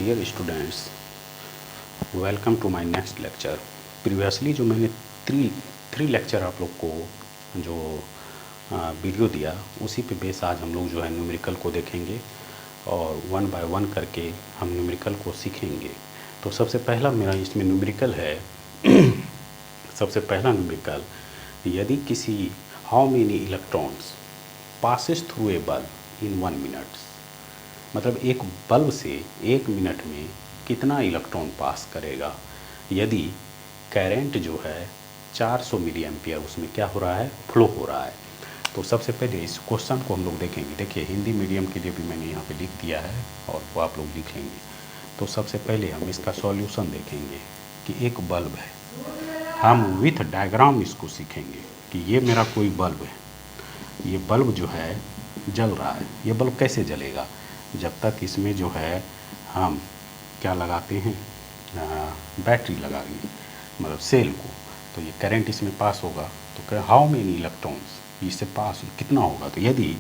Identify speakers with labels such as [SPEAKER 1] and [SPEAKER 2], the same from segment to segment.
[SPEAKER 1] Dear students, welcome to my next lecture. Previously जो मैंने three lecture आप लोग को जो वीडियो दिया, उसी पे बेस आज हम लोग जो है न्यूमेरिकल को देखेंगे और वन बाय वन करके हम न्यूमेरिकल को सीखेंगे। तो सबसे पहला मेरा इसमें न्यूमेरिकल है सबसे पहला न्यूमेरिकल, यदि किसी how many electrons passes through a bulb in 1 minutes, मतलब एक बल्ब से 1 मिनट में कितना इलेक्ट्रॉन पास करेगा यदि करंट जो है 400 मिली एम्पियर उसमें क्या हो रहा है, फ्लो हो रहा है। तो सबसे पहले इस क्वेश्चन को हम लोग देखेंगे। देखिए हिंदी मीडियम के लिए भी मैंने यहाँ पे लिख दिया है और वो आप लोग लिख लेंगे। तो सबसे पहले हम इसका सॉल्यूशन देखेंगे कि एक बल्ब है, हम विथ डायग्राम इसको सीखेंगे कि ये मेरा कोई बल्ब है, ये बल्ब जो है जल रहा है। ये बल्ब कैसे जलेगा, जब तक इसमें जो है हम क्या लगाते हैं, बैटरी लगाएंगे, मतलब सेल को, तो ये करंट इसमें पास होगा। तो हाउ मेनी इलेक्ट्रॉन्स इससे पास कितना होगा, तो यदि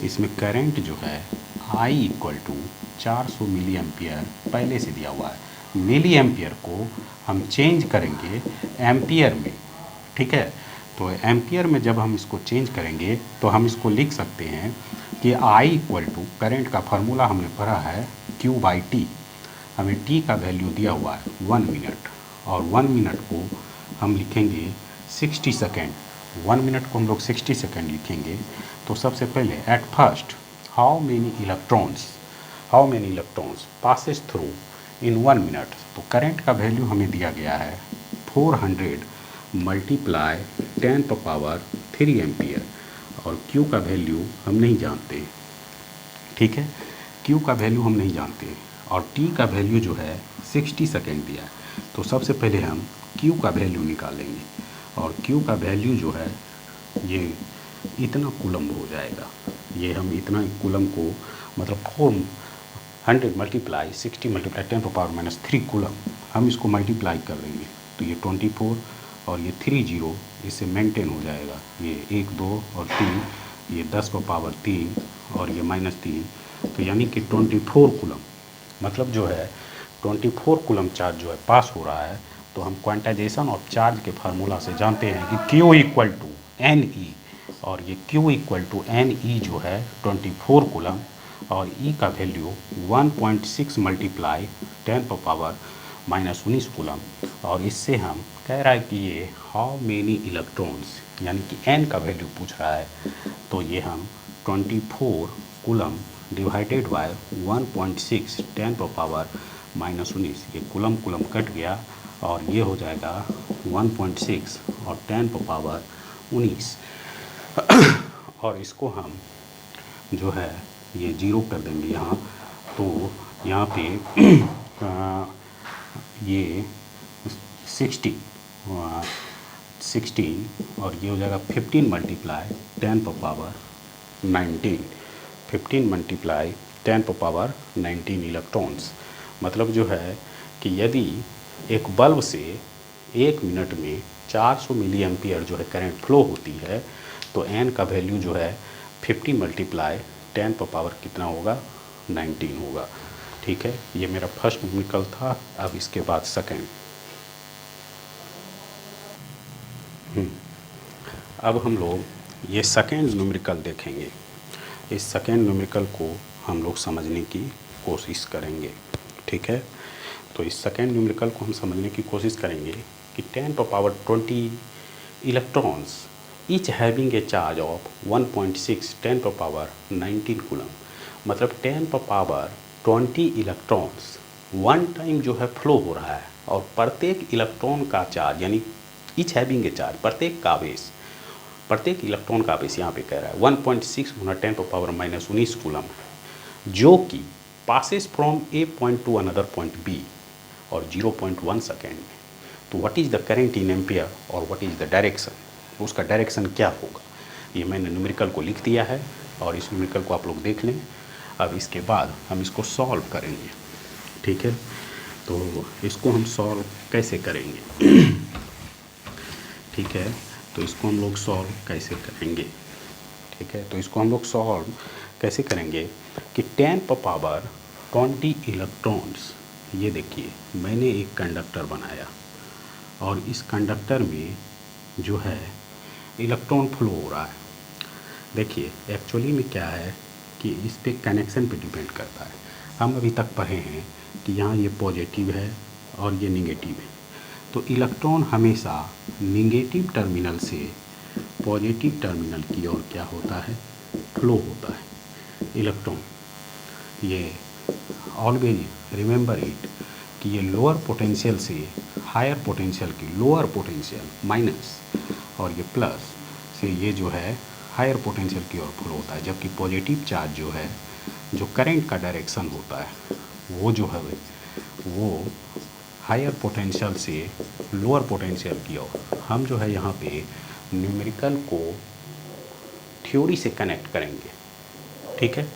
[SPEAKER 1] इसमें करंट जो है I equal to 400 milliampere पहले से दिया हुआ है, मिली एम्पियर को हम चेंज करेंगे एम्पियर में, ठीक है। तो एम्पियर में जब हम इसको चेंज करेंगे तो हम इसको लिख सकते हैं कि I इक्वल टू, करंट का फार्मूला हमने पढ़ा है Q/T, हमें T का वैल्यू दिया हुआ है 1 मिनट, और 1 मिनट को हम लिखेंगे 60 सेकेंड। 1 मिनट को हम लोग 60 सेकेंड लिखेंगे। तो सबसे पहले at first how many electrons passes through in 1 minute, तो करंट का वैल्यू हमें दिया गया है 400 मल्टीप्लाई 10⁻³ एम्पियर, और Q का वैल्यू हम नहीं जानते, ठीक है। Q का वैल्यू हम नहीं जानते और T का वैल्यू जो है 60 सेकेंड दिया है। तो सबसे पहले हम Q का वैल्यू निकालेंगे, और Q का वैल्यू जो है ये इतना कूलम हो जाएगा। ये हम इतना कूलम को, मतलब 400 मल्टीप्लाई 60 मल्टीप्लाई 10⁻³ कूलम, हम इसको मल्टीप्लाई कर लेंगे तो ये 24 और ये 30 इससे मेंटेन हो जाएगा। ये 1 2 और 3, ये 10⁻³ और ये -3, तो यानी कि 24 कूलम, मतलब जो है 24 कूलम चार्ज जो है पास हो रहा है। तो हम क्वांटाइजेशन ऑफ चार्ज के फार्मूला से जानते हैं कि Q इक्वल टू NE, और ये Q इक्वल टू NE जो है 24 कूलम, और E का वैल्यू 1.6 मल्टीप्लाई 10⁻⁻19 कूलम। और इससे हम कह रहा है कि ये हाउ मेनी इलेक्ट्रॉन्स, यानी कि N का वैल्यू पूछ रहा है, तो ये हम 24 कूलम डिवाइडेड बाय 1.6 10⁻⁻19, ये कूलम कट गया और ये हो जाएगा 1.6 और 10⁻19, और इसको हम जो है ये 0 कर देंगे यहाँ। तो यहाँ पे ये 16 और ये हो जाएगा 15 मल्टीप्लाई 10⁻19, 15 मल्टीप्लाई 10⁻19 इलेक्ट्रॉन्स। मतलब जो है कि यदि एक बल्ब से 1 मिनट में 400 मिली एम्पियर जो है करंट फ्लो होती है, तो N का वैल्यू जो है 50 मल्टीप्लाई 10 कितना होगा, 19 होगा, ठीक है। ये मेरा फर्स्ट न्यूमेरिकल था। अब इसके बाद सेकेंड, अब हम लोग ये सेकेंड न्यूमेरिकल देखेंगे। इस सेकेंड न्यूमेरिकल को हम लोग समझने की कोशिश करेंगे, ठीक है। तो इस सेकेंड न्यूमेरिकल को हम समझने की कोशिश करेंगे कि 10⁻20 electrons each having a charge of 1.6 10⁻19 coulomb, मतलब 10⁻20 इलेक्ट्रॉन्स वन टाइम जो है फ्लो हो रहा है, और प्रत्येक इलेक्ट्रॉन का चार्ज, यानी ईच हैविंग ए चार्ज, प्रत्येक इलेक्ट्रॉन का आवेश यहाँ पे कह रहा है 1.6 × 10⁻⁻19 कूलम, जो कि passes from A point to another point B और 0.1 सेकेंड में। तो what is the current in ampere और व्हाट इज़ द डायरेक्शन, उसका डायरेक्शन क्या होगा, ये मैंने न्यूमेरिकल को लिख दिया है, और इस न्यूमेरिकल को आप लोग देख लें। अब इसके बाद हम इसको सॉल्व करेंगे, ठीक है। तो इसको हम सॉल्व कैसे करेंगे ठीक है, तो इसको हम लोग सॉल्व कैसे करेंगे, ठीक है। तो इसको हम लोग सॉल्व कैसे करेंगे कि 10⁻20 इलेक्ट्रॉन्स ये देखिए मैंने एक कंडक्टर बनाया और इस कंडक्टर में जो है इलेक्ट्रॉन फ्लो हो रहा है। देखिए एक्चुअली में क्या है कि इस पे कनेक्शन पे डिपेंड करता है। हम अभी तक पढ़े हैं कि यहाँ ये पॉजिटिव है और ये निगेटिव है, तो इलेक्ट्रॉन हमेशा निगेटिव टर्मिनल से पॉजिटिव टर्मिनल की ओर क्या होता है, फ्लो होता है इलेक्ट्रॉन। ये ऑलवेज रिमेंबर इट कि ये लोअर पोटेंशियल से हायर पोटेंशियल की लोअर पोटेंशियल माइनस और ये प्लस से ये जो है हायर पोटेंशियल की ओर फ्लो होता है, जबकि पॉजिटिव चार्ज जो है जो करंट का डायरेक्शन होता है वो जो है वो हायर पोटेंशियल से लोअर पोटेंशियल की ओर। हम जो है यहाँ पे न्यूमेरिकल को थ्योरी से कनेक्ट करेंगे, ठीक है।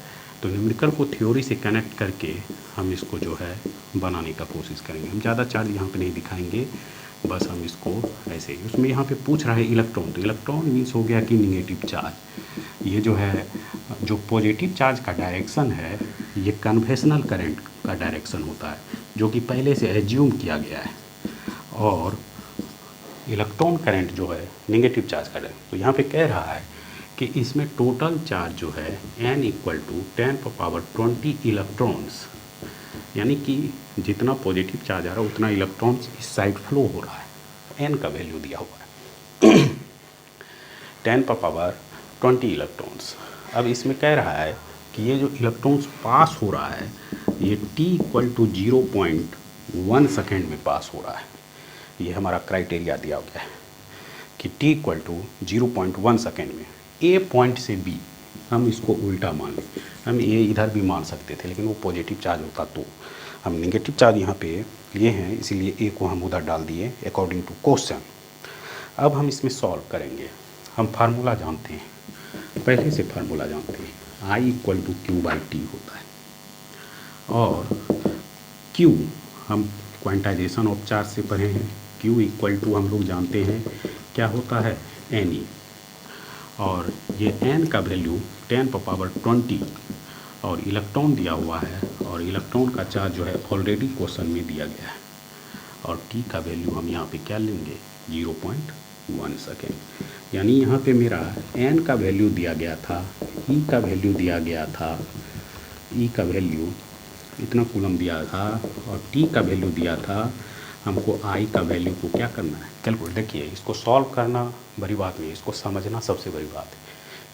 [SPEAKER 1] तो न्यूमेरिकल को थ्योरी से कनेक्ट करके हम इसको जो है बनाने का कोशिश करेंगे। हम ज़्यादा चार्ज यहाँ पे नहीं दिखाएंगे, बस हम इसको ऐसे ही। उसमें यहाँ पे पूछ रहा है इलेक्ट्रॉन, तो इलेक्ट्रॉन मीन्स हो गया कि निगेटिव चार्ज। ये जो है जो पॉजिटिव चार्ज का डायरेक्शन है ये कन्वेंशनल करंट का डायरेक्शन होता है, जो कि पहले से एज्यूम किया गया है। और इलेक्ट्रॉन करंट जो है नेगेटिव चार्ज का डायरेक्शन। तो यहाँ पे कह रहा है कि इसमें टोटल चार्ज जो है n = 10⁻20 इलेक्ट्रॉन्स, यानी कि जितना पॉजिटिव चार्ज आ रहा है उतना इलेक्ट्रॉन्स इस साइड फ्लो हो रहा है। n का वैल्यू दिया हुआ है 10⁻20 इलेक्ट्रॉन्स। अब इसमें कह रहा है कि ये जो इलेक्ट्रॉन्स पास हो रहा है ये t = 0.1 सेकेंड में पास हो रहा है। ये हमारा क्राइटेरिया दिया गया है कि t = 0.1 सेकेंड में। a पॉइंट से b हम इसको उल्टा मान लें, हम a इधर भी मान सकते थे लेकिन वो पॉजिटिव चार्ज होता, तो हम नेगेटिव चार्ज यहाँ पे लिए हैं इसीलिए a को हम उधर डाल दिए अकॉर्डिंग टू क्वेश्चन। अब हम इसमें सॉल्व करेंगे। हम फार्मूला जानते हैं, पहले से फार्मूला जानते हैं, I = Q/T होता है। और Q हम क्वांटाइजेशन ऑफ चार्ज से पढ़े हैं, Q = हम लोग जानते हैं क्या होता है, Ne। और ये n का वैल्यू 10⁻20 और इलेक्ट्रॉन दिया हुआ है, और इलेक्ट्रॉन का चार्ज जो है ऑलरेडी क्वेश्चन में दिया गया है। और t का वैल्यू हम यहाँ पे क्या लेंगे, 0.1 सेकेंड। यानी यहाँ पे मेरा n का वैल्यू दिया गया था, E का वैल्यू दिया गया था, E का वैल्यू इतना कूलम दिया था, और t का वैल्यू दिया था। हमको I का वैल्यू को क्या करना है, कैलकुलेट। देखिए इसको सॉल्व करना बड़ी बात नहीं, इसको समझना सबसे बड़ी बात है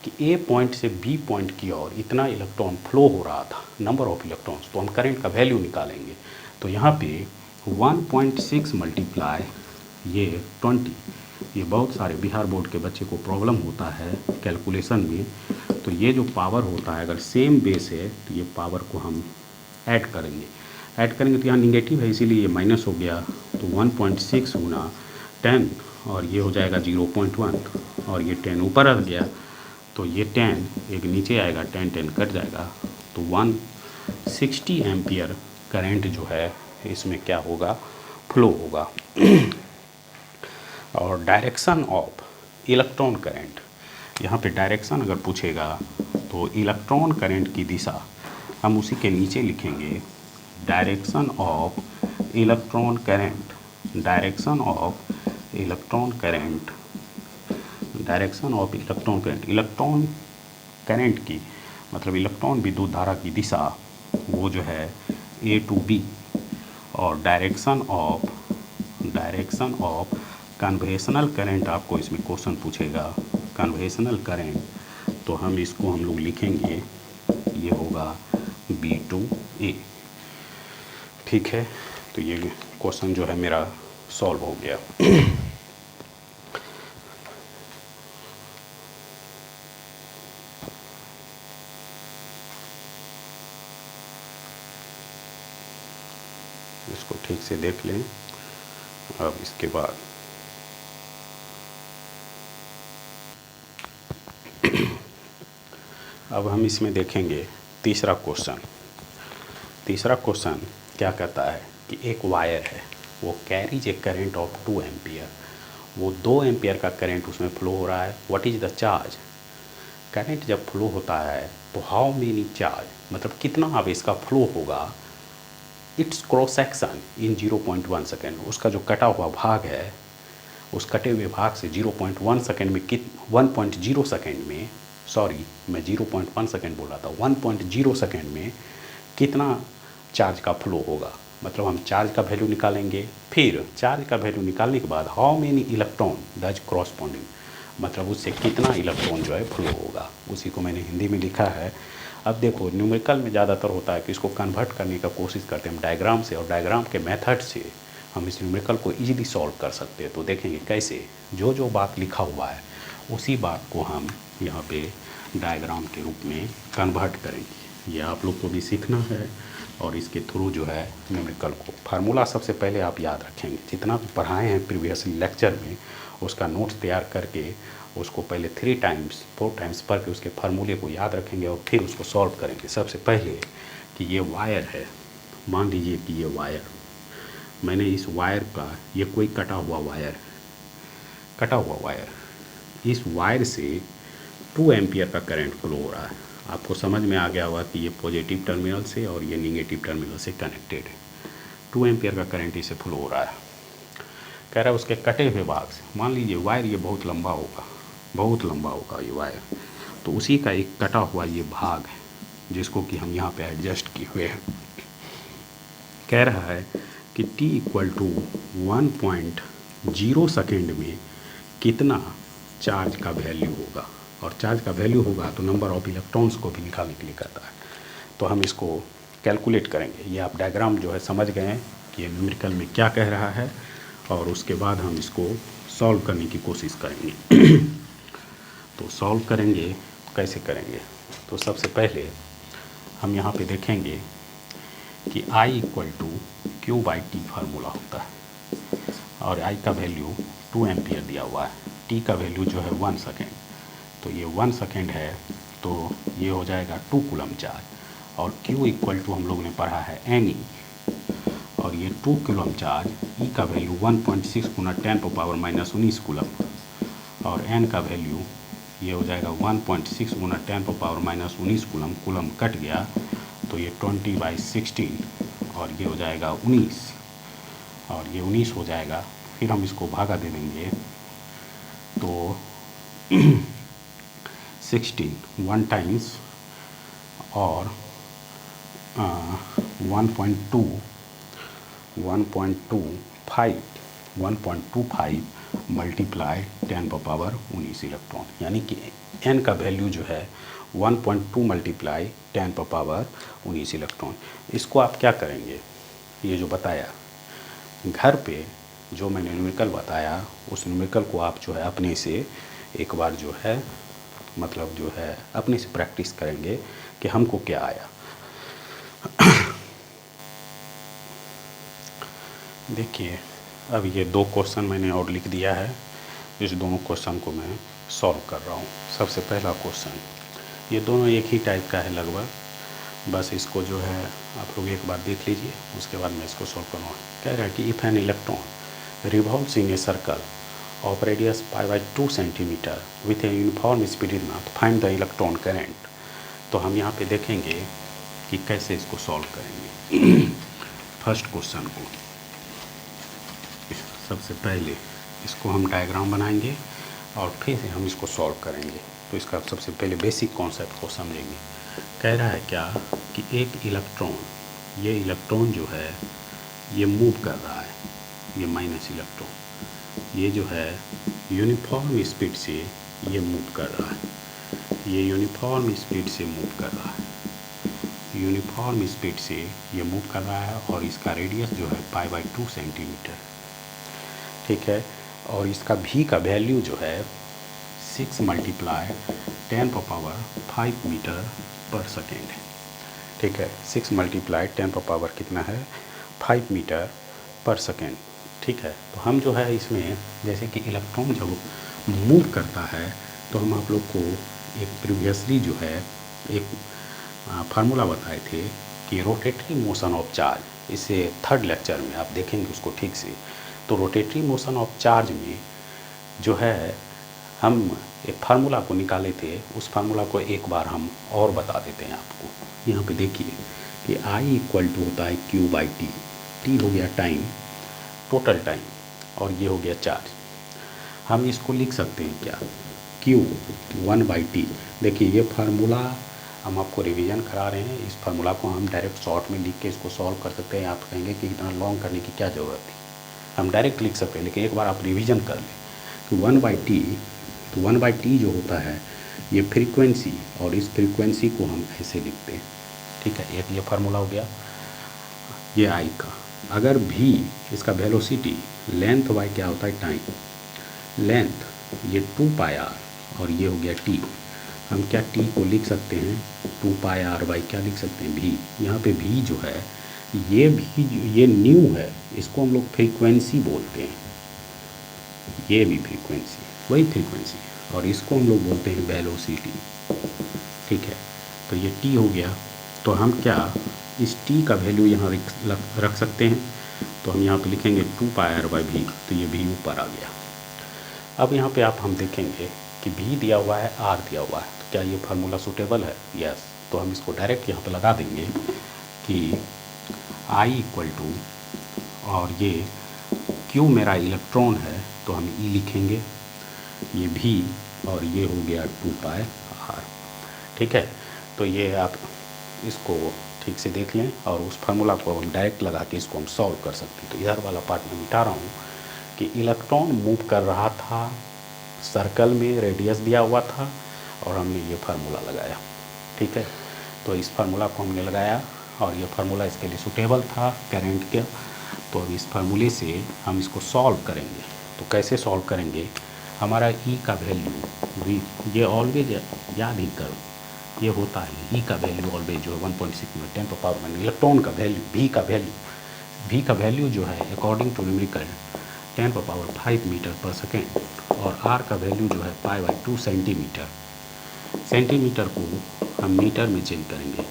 [SPEAKER 1] कि A पॉइंट से B पॉइंट की ओर इतना इलेक्ट्रॉन फ्लो हो रहा था, नंबर ऑफ इलेक्ट्रॉन्स, तो हम करंट का वैल्यू निकालेंगे। तो यहाँ पे 1.6 मल्टीप्लाई ये 20, ये बहुत सारे बिहार बोर्ड के बच्चे को प्रॉब्लम होता है कैलकुलेशन में। तो ये जो पावर होता है अगर सेम बेस है तो ये पावर को हम ऐड करेंगे तो यहाँ निगेटिव है इसीलिए ये माइनस हो गया। तो 1.6 गुना 10 और ये हो जाएगा 0.1 और ये 10 ऊपर आ गया, तो ये 10 एक नीचे आएगा, 10 कट जाएगा, तो 160 एम्पियर करंट जो है इसमें क्या होगा, फ्लो होगा। और डायरेक्शन ऑफ इलेक्ट्रॉन करंट, यहाँ पे डायरेक्शन अगर पूछेगा तो इलेक्ट्रॉन करंट की दिशा हम उसी के नीचे लिखेंगे, direction of electron current, direction of electron current, direction of electron current. Electron current की मतलब इलेक्ट्रॉन विद्युत धारा की दिशा वो जो है A to B, और डायरेक्शन ऑफ कन्वेंशनल करंट आपको इसमें क्वेश्चन पूछेगा, कन्वेंशनल करंट, तो हम इसको हम लोग लिखेंगे, ये होगा B to A, ठीक है। तो ये क्वेश्चन जो है मेरा सॉल्व हो गया। इसको ठीक से देख लें। अब इसके बाद अब हम इसमें देखेंगे तीसरा क्वेश्चन। तीसरा क्वेश्चन क्या कहता है कि एक वायर है, वो carries A current of 2 ampere, वो 2 एम्पियर का करंट उसमें फ्लो हो रहा है। What is the charge, current जब फ्लो होता है तो हाउ मेनी चार्ज, मतलब कितना अब इसका फ्लो होगा it's cross section in 0.1 second, उसका जो कटा हुआ भाग है उस कटे हुए भाग से 0.1 सेकेंड में 1.0 सेकेंड में, सॉरी मैं 0.1 सेकेंड बोला था, 1.0 सेकेंड में कितना चार्ज का फ्लो होगा। मतलब हम चार्ज का वैल्यू निकालेंगे, फिर चार्ज का वैल्यू निकालने के बाद how many electron that corresponding, मतलब उससे कितना इलेक्ट्रॉन जो है फ्लो होगा, उसी को मैंने हिंदी में लिखा है। अब देखो न्यूमेरिकल में ज़्यादातर होता है कि इसको कन्वर्ट करने का कोशिश करते हैं हम डायग्राम से, और डायग्राम के मेथड से हम इस न्यूमेरिकल को इजीली सॉल्व कर सकते हैं। तो देखेंगे कैसे, जो जो बात लिखा हुआ है उसी बात को हम यहाँ पे डायग्राम के रूप में कन्वर्ट करेंगे। ये आप लोग को भी सीखना है और इसके थ्रू जो है न्यूमेरिकल को फार्मूला सबसे पहले आप याद रखेंगे। जितना भी पढ़ाए हैं प्रीवियस लेक्चर में उसका नोट्स तैयार करके उसको पहले 3 टाइम्स 4 टाइम्स पढ़ के उसके फार्मूले को याद रखेंगे और फिर उसको सॉल्व करेंगे। सबसे पहले कि ये वायर है, मान लीजिए कि ये वायर, मैंने इस वायर का, ये कोई कटा हुआ वायर, इस वायर से 2 एम्पियर का करंट फ्लो हो रहा है। आपको समझ में आ गया होगा कि ये पॉजिटिव टर्मिनल से और ये निगेटिव टर्मिनल से कनेक्टेड है। 2 एम्पियर का करंट इसे फ्लो हो रहा है। कह रहा है उसके कटे हुए भाग से, मान लीजिए वायर ये बहुत लंबा होगा ये वायर, तो उसी का एक कटा हुआ ये भाग है जिसको कि हम यहाँ पे एडजस्ट किए हुए हैं। कह रहा है कि t = 1.0 सेकेंड में कितना चार्ज का वैल्यू होगा, और चार्ज का वैल्यू होगा तो नंबर ऑफ इलेक्ट्रॉन्स को भी निकालने के लिए कहता है। तो हम इसको कैलकुलेट करेंगे। ये आप डायग्राम जो है समझ गए हैं कि ये न्यूमेरिकल में क्या कह रहा है, और उसके बाद हम इसको सॉल्व करने की कोशिश करेंगे। तो सॉल्व करेंगे, कैसे करेंगे, तो सबसे पहले हम यहाँ पे देखेंगे कि I = Q/T फार्मूला होता है, और I का वैल्यू 2 एम्पियर दिया हुआ है, T का वैल्यू जो है 1 सेकेंड, तो ये 1 सेकेंड है तो ये हो जाएगा 2 कूलम चार्ज, और Q = हम लोग ने पढ़ा है Ne, और ये 2 कूलम चार्ज, E का वैल्यू 1.6 × 10⁻⁻19 कूलम, और N का वैल्यू ये हो जाएगा 1.6 × 10⁻⁻19 कूलम। कूलम कट गया तो ये 20/16 और ये हो जाएगा 19, और ये 19 हो जाएगा। फिर हम इसको भागा दे देंगे तो 16 1 टाइम्स और 1.25 मल्टीप्लाई 10⁻19 इलेक्ट्रॉन, यानी कि n का वैल्यू जो है 1.2 मल्टीप्लाई 10⁻19 इलेक्ट्रॉन। इसको आप क्या करेंगे, ये जो बताया घर पे जो मैंने न्यूमेरिकल बताया उस न्यूमेरिकल को आप जो है अपने से एक बार जो है मतलब जो है अपने से प्रैक्टिस करेंगे कि हमको क्या आया। देखिए अब ये 2 क्वेश्चन मैंने और लिख दिया है, इस दोनों क्वेश्चन को मैं सॉल्व कर रहा हूँ। सबसे पहला क्वेश्चन, ये दोनों एक ही टाइप का है लगभग, बस इसको जो है आप लोग एक बार देख लीजिए, उसके बाद मैं इसको सॉल्व करूँगा। कह रहा है कि if an electron revolves in a circle of radius π/2 centimetre with a uniform speed nought, find the electron current. तो हम यहाँ पे देखेंगे कि कैसे इसको सॉल्व करेंगे। फर्स्ट क्वेश्चन को सबसे पहले इसको हम डायग्राम बनाएंगे और फिर से हम इसको सॉल्व करेंगे। तो इसका सबसे पहले बेसिक कॉन्सेप्ट को समझेंगे। कह रहा है क्या कि एक इलेक्ट्रॉन, ये इलेक्ट्रॉन जो है ये मूव कर रहा है, ये माइनस इलेक्ट्रॉन, ये जो है यूनिफॉर्म स्पीड से ये मूव कर रहा है, ये यूनिफॉर्म स्पीड से मूव कर रहा है, यूनिफॉर्म स्पीड से ये मूव कर रहा है, और इसका रेडियस जो है π/2 सेंटीमीटर, ठीक है। और इसका v का वैल्यू जो है 6 मल्टीप्लाई 10⁻5 मीटर पर सेकेंड है, ठीक है। 6 मल्टीप्लाई 10 कितना है 5 मीटर पर सेकेंड, ठीक है। तो हम जो है इसमें जैसे कि इलेक्ट्रॉन जब मूव करता है तो हम आप लोग को एक प्रीवियसली जो है एक फार्मूला बताए थे कि रोटेटरी मोशन ऑफ चार्ज, इसे 3rd लेक्चर में आप देखेंगे उसको ठीक से। तो रोटेटरी मोशन ऑफ चार्ज में जो है हम एक फार्मूला को निकाले थे, उस फार्मूला को एक बार हम और बता देते हैं आपको। यहाँ पे देखिए कि आई इक्वल टू होता है क्यू बाई टी। टी हो गया टाइम, टोटल टाइम, और ये हो गया चार्ज। हम इसको लिख सकते हैं क्या, क्यू 1/t। देखिए ये फार्मूला हम आपको रिवीजन करा रहे हैं, इस फार्मूला को हम डायरेक्ट शॉर्ट में लिख के इसको सॉल्व कर सकते हैं। आप कहेंगे कि इतना लॉन्ग करने की क्या ज़रूरत थी, हम डायरेक्ट लिख सकते हैं, लेकिन एक बार आप रिवीजन कर लें कि 1/t, तो 1/t जो होता है ये फ्रीक्वेंसी, और इस फ्रीक्वेंसी को हम ऐसे लिखते हैं, ठीक है। एक ये फार्मूला हो गया ये आई का। अगर भी इसका वेलोसिटी लेंथ बाय क्या होता है टाइम, लेंथ ये 2πr और ये हो गया टी। हम क्या टी को लिख सकते हैं 2πr बाई क्या लिख सकते हैं भी। यहाँ पे भी जो है ये भी, ये न्यू है, इसको हम लोग फ्रीक्वेंसी बोलते हैं, ये भी फ्रीक्वेंसी, वही फ्रीक्वेंसी, और इसको हम लोग बोलते हैं वेलोसिटी, ठीक है। तो ये टी हो गया, तो हम क्या इस टी का वैल्यू यहाँ रख सकते हैं, तो हम यहाँ पे लिखेंगे 2πr बाई भी, तो ये भी ऊपर आ गया। अब यहाँ पे आप हम देखेंगे कि भी दिया हुआ है, आर दिया हुआ है, तो क्या ये फार्मूला सूटेबल है, यस। तो हम इसको डायरेक्ट यहाँ पे लगा देंगे कि आई इक्वल टू, और ये क्यू मेरा इलेक्ट्रॉन है तो हम ई लिखेंगे, ये भी, और ये हो गया 2πr, ठीक है। तो ये आप इसको ठीक से देख लें, और उस फार्मूला को हम डायरेक्ट लगा के इसको हम सॉल्व कर सकते हैं। तो इधर वाला पार्ट में मिटा रहा हूँ कि इलेक्ट्रॉन मूव कर रहा था सर्कल में, रेडियस दिया हुआ था, और हमने ये फार्मूला लगाया, ठीक है। तो इस फार्मूला को हमने लगाया, और ये फार्मूला इसके लिए सूटेबल था करंट के। तो अब इस फार्मूले से हम इसको सॉल्व करेंगे। तो कैसे सॉल्व करेंगे, हमारा ई का वैल्यू भी, ये ऑलवेज याद ही करो, ये होता है ई का वैल्यू ऑलवेज जो है 1.6 में 10 पावर माइनस इलेक्ट्रॉन का वैल्यू, भी का वैल्यू जो है according to numerical 10 power 5 metre per second, और आर का वैल्यू जो है π/2 सेंटीमीटर। सेंटीमीटर को हम मीटर में चेंज करेंगे।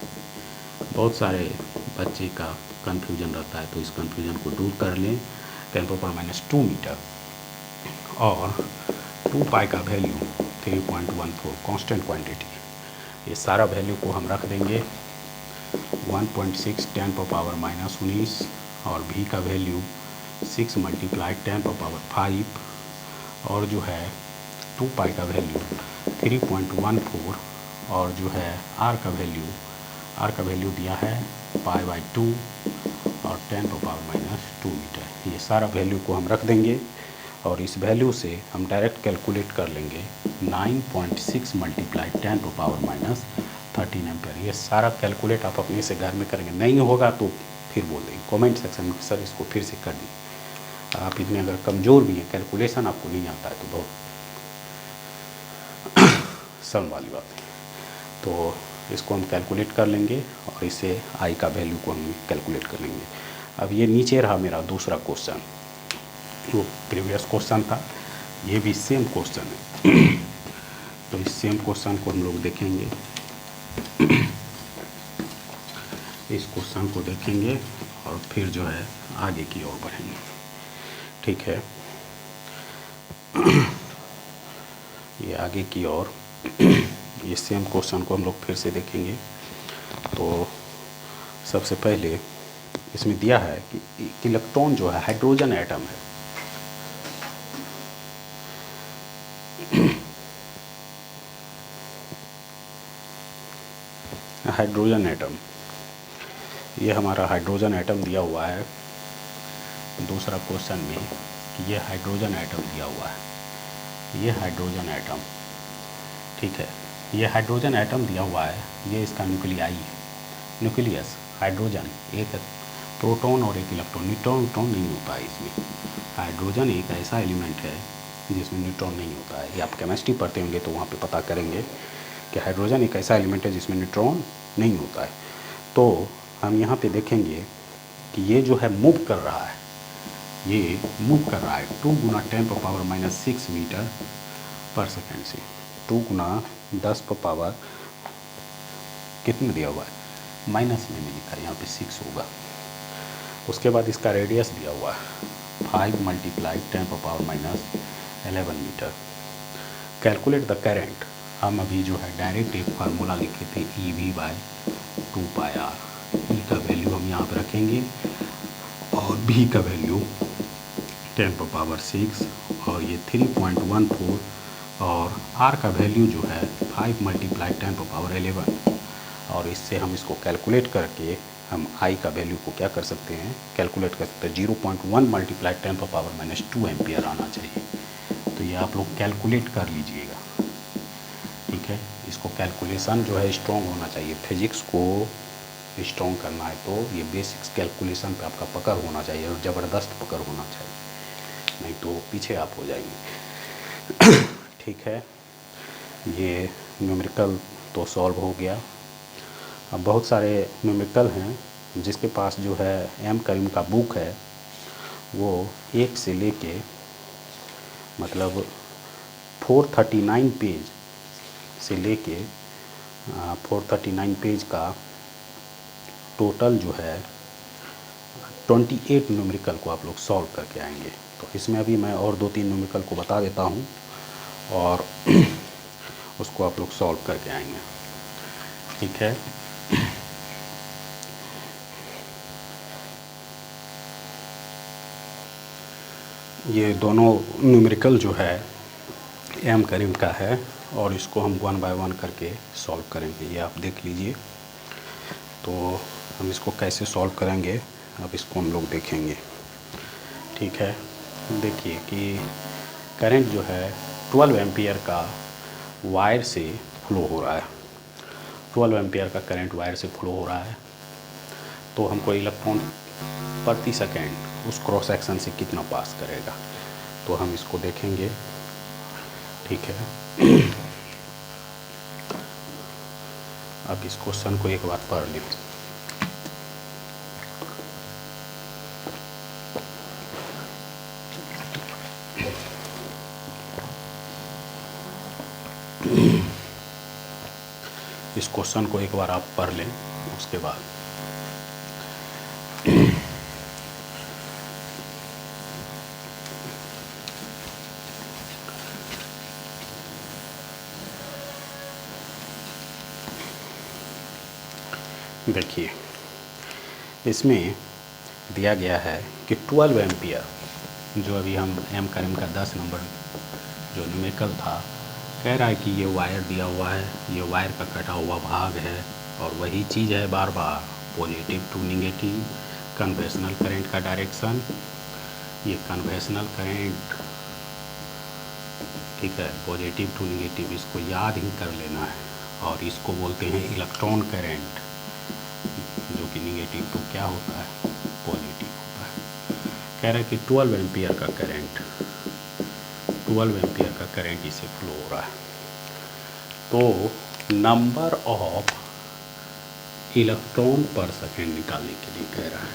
[SPEAKER 1] बहुत सारे बच्चे का कन्फ्यूजन रहता है, तो इस कन्फ्यूजन को दूर कर लें। 10⁻² मीटर, और 2π का वैल्यू 3.14 कांस्टेंट क्वांटिटी। ये सारा वैल्यू को हम रख देंगे 1.6 10⁻⁻19, और भी का वैल्यू 6 × 10⁻5, और जो है 2π का वैल्यू 3.14, और जो है आर का वैल्यू दिया है π/2 और 10⁻⁻2 मीटर। ये सारा वैल्यू को हम रख देंगे, और इस वैल्यू से हम डायरेक्ट कैलकुलेट कर लेंगे 9.6 × 10⁻13 एम्पेयर। ये सारा कैलकुलेट आप अपने से घर में करेंगे, नहीं होगा तो फिर बोल देंगे कमेंट सेक्शन में, सर इसको फिर से कर दी। आप इतने अगर कमज़ोर भी हैं, कैलकुलेशन आपको नहीं आता है, तो बहुत शर्म वाली बात है। तो इसको हम कैलकुलेट कर लेंगे, और इससे आई का वैल्यू को हम कैलकुलेट कर लेंगे। अब ये नीचे रहा मेरा दूसरा क्वेश्चन, वो प्रीवियस क्वेश्चन था, ये भी सेम क्वेश्चन है। तो इस सेम क्वेश्चन को हम लोग देखेंगे, इस क्वेश्चन को देखेंगे, और फिर जो है आगे की ओर बढ़ेंगे, ठीक है। ये आगे की ओर ये सेम क्वेश्चन को हम लोग फिर से देखेंगे। तो सबसे पहले इसमें दिया है कि इलेक्ट्रॉन जो है हाइड्रोजन एटम है, हाइड्रोजन एटम, ये हमारा हाइड्रोजन एटम दिया हुआ है दूसरा क्वेश्चन में, कि ये हाइड्रोजन एटम दिया हुआ है, ये हाइड्रोजन एटम, ठीक है। ये हाइड्रोजन एटम दिया हुआ है, ये इसका न्यूक्लियाई है, न्यूक्लियस हाइड्रोजन, एक प्रोटॉन और एक इलेक्ट्रॉन, न्यूट्रॉन नहीं होता है इसमें। हाइड्रोजन एक ऐसा एलिमेंट है जिसमें न्यूट्रॉन नहीं होता है। ये आप केमिस्ट्री पढ़ते होंगे तो वहाँ पे पता करेंगे कि हाइड्रोजन एक ऐसा एलिमेंट है जिसमें न्यूट्रॉन नहीं होता है। तो हम यहाँ पे देखेंगे कि ये जो है मूव कर रहा है, ये मूव कर रहा है 2 × 10⁻⁻6 मीटर पर सेकेंड से। 2 × 10⁻, कितना दिया हुआ है, माइनस में लिखा है यहाँ पे 6 होगा। उसके बाद इसका रेडियस दिया हुआ है 5 × 10⁻11 मीटर। कैलकुलेट द करंट, हम अभी जो है डायरेक्ट एक फार्मूला लिखे थे EV/2πr, ई का वैल्यू हम यहाँ पर रखेंगे और बी का वैल्यू 10⁻⁶ और ये 3.14 और आर का वैल्यू जो है 5 × 10⁻11 और इससे हम इसको कैलकुलेट करके हम आई का वैल्यू को क्या कर सकते हैं, कैलकुलेट कर सकते हैं। 0.1 × 10⁻² एम्पियर आना चाहिए। तो ये आप लोग कैलकुलेट कर लीजिएगा, ठीक है। इसको कैलकुलेशन जो है स्ट्रॉन्ग होना चाहिए। फिजिक्स को स्ट्रॉन्ग करना है तो ये बेसिक्स कैलकुलेशन पे आपका पकड़ होना चाहिए और ज़बरदस्त पकड़ होना चाहिए, नहीं तो पीछे आप हो जाएंगे। ठीक है, ये न्यूमेरिकल तो सॉल्व हो गया। अब बहुत सारे न्यूमेरिकल हैं जिसके पास जो है एम करीम का बुक है, वो 1 से लेके मतलब 439 पेज से लेके 439 पेज का टोटल जो है 28 न्यूमेरिकल को आप लोग सॉल्व करके आएंगे। तो इसमें अभी मैं और 2-3 न्यूमेरिकल को बता देता हूँ और उसको आप लोग सॉल्व करके आएंगे, ठीक है। ये दोनों न्यूमेरिकल जो है एम करीम का है और इसको हम 1 बाय 1 करके सॉल्व करेंगे। ये आप देख लीजिए। तो हम इसको कैसे सॉल्व करेंगे अब इसको हम लोग देखेंगे, ठीक है। देखिए कि करंट जो है 12 एम्पियर का वायर से फ्लो हो रहा है। 12 एम्पियर का करंट वायर से फ्लो हो रहा है, तो हमको इलेक्ट्रॉन प्रति सेकेंड उस क्रॉस सेक्शन से कितना पास करेगा, तो हम इसको देखेंगे, ठीक है। अब इस क्वेश्चन को एक बार पढ़ लें। इस क्वेश्चन को एक बार आप पढ़ लें, उसके बाद देखिए इसमें दिया गया है कि 12 एम्पियर जो अभी हम एम करीम का 10 नंबर जो न्यूमेरिकल था, कह रहा है कि ये वायर दिया हुआ है, ये वायर का कटा हुआ भाग है और वही चीज़ है बार बार, positive to negative, conventional current का डायरेक्शन, ये कन्वेंशनल करंट, ठीक है, पॉजिटिव टू निगेटिव, इसको याद ही कर लेना है। और इसको बोलते हैं इलेक्ट्रॉन करंट, जो कि निगेटिव टू क्या होता है, पॉजिटिव होता है। कह रहा है कि 12 एम्पियर का करंट, 12 एम्पियर का करंट इसे फ्लो हो रहा है। तो नंबर ऑफ इलेक्ट्रॉन पर सेकेंड निकालने के लिए कह रहा है,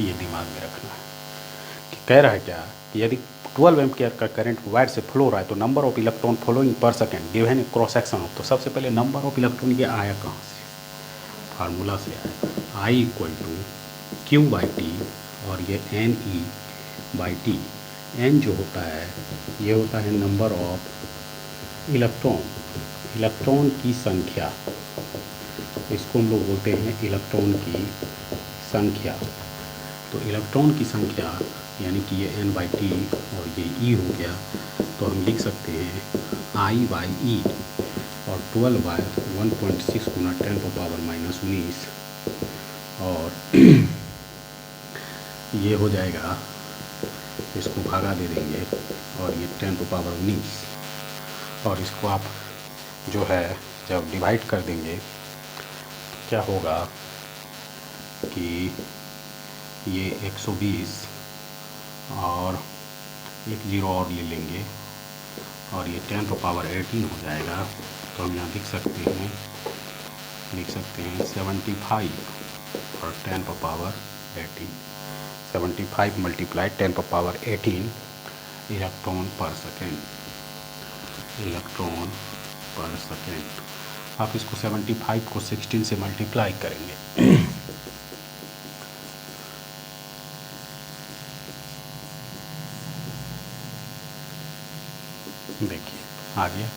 [SPEAKER 1] ये दिमाग में रखना है कि कह रहा है क्या कि यदि 12 एम्पियर का करंट वायर से फ्लो रहा है तो number of electron flowing per second given a cross section of, तो सबसे पहले नंबर ऑफ इलेक्ट्रॉन ये आया कहाँ से, फार्मूला से आया, I = Q/T और ये NE/T। N जो होता है ये होता है नंबर ऑफ इलेक्ट्रॉन, इलेक्ट्रॉन की संख्या, इसको हम लोग बोलते हैं इलेक्ट्रॉन की संख्या। तो इलेक्ट्रॉन की संख्या यानी कि ये N/T और ये E हो गया, तो हम लिख सकते हैं I/E और 12/1.6 × 10⁻⁻19 और ये हो जाएगा, इसको भागा दे देंगे और ये 10⁻19 और इसको आप जो है जब डिवाइड कर देंगे क्या होगा कि ये 120 और एक जीरो और ले लेंगे और ये 10⁻18 हो जाएगा। तो हम यहाँ लिख सकते हैं 75 और 10⁻18, 75 × 10⁻18 इलेक्ट्रॉन पर सेकेंड, इलेक्ट्रॉन पर सेकेंड। आप इसको 75 को 16 से मल्टीप्लाई करेंगे देखिए आ गया,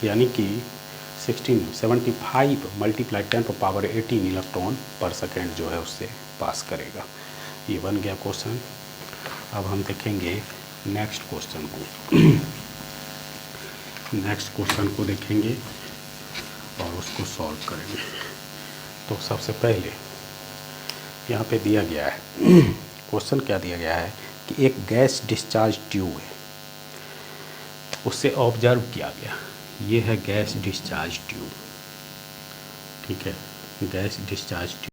[SPEAKER 1] यानी कि 75 मल्टीप्लाई 10⁻18 इलेक्ट्रॉन पर सेकेंड जो है उससे पास करेगा। ये बन गया क्वेश्चन। अब हम देखेंगे नेक्स्ट क्वेश्चन को। नेक्स्ट क्वेश्चन को देखेंगे और उसको सॉल्व करेंगे। तो सबसे पहले यहाँ पे दिया गया है क्वेश्चन क्या दिया गया है कि एक गैस डिस्चार्ज ट्यूब है, उससे ऑब्जर्व किया गया। ये है गैस डिस्चार्ज ट्यूब, ठीक है, गैस डिस्चार्ज ट्यूब।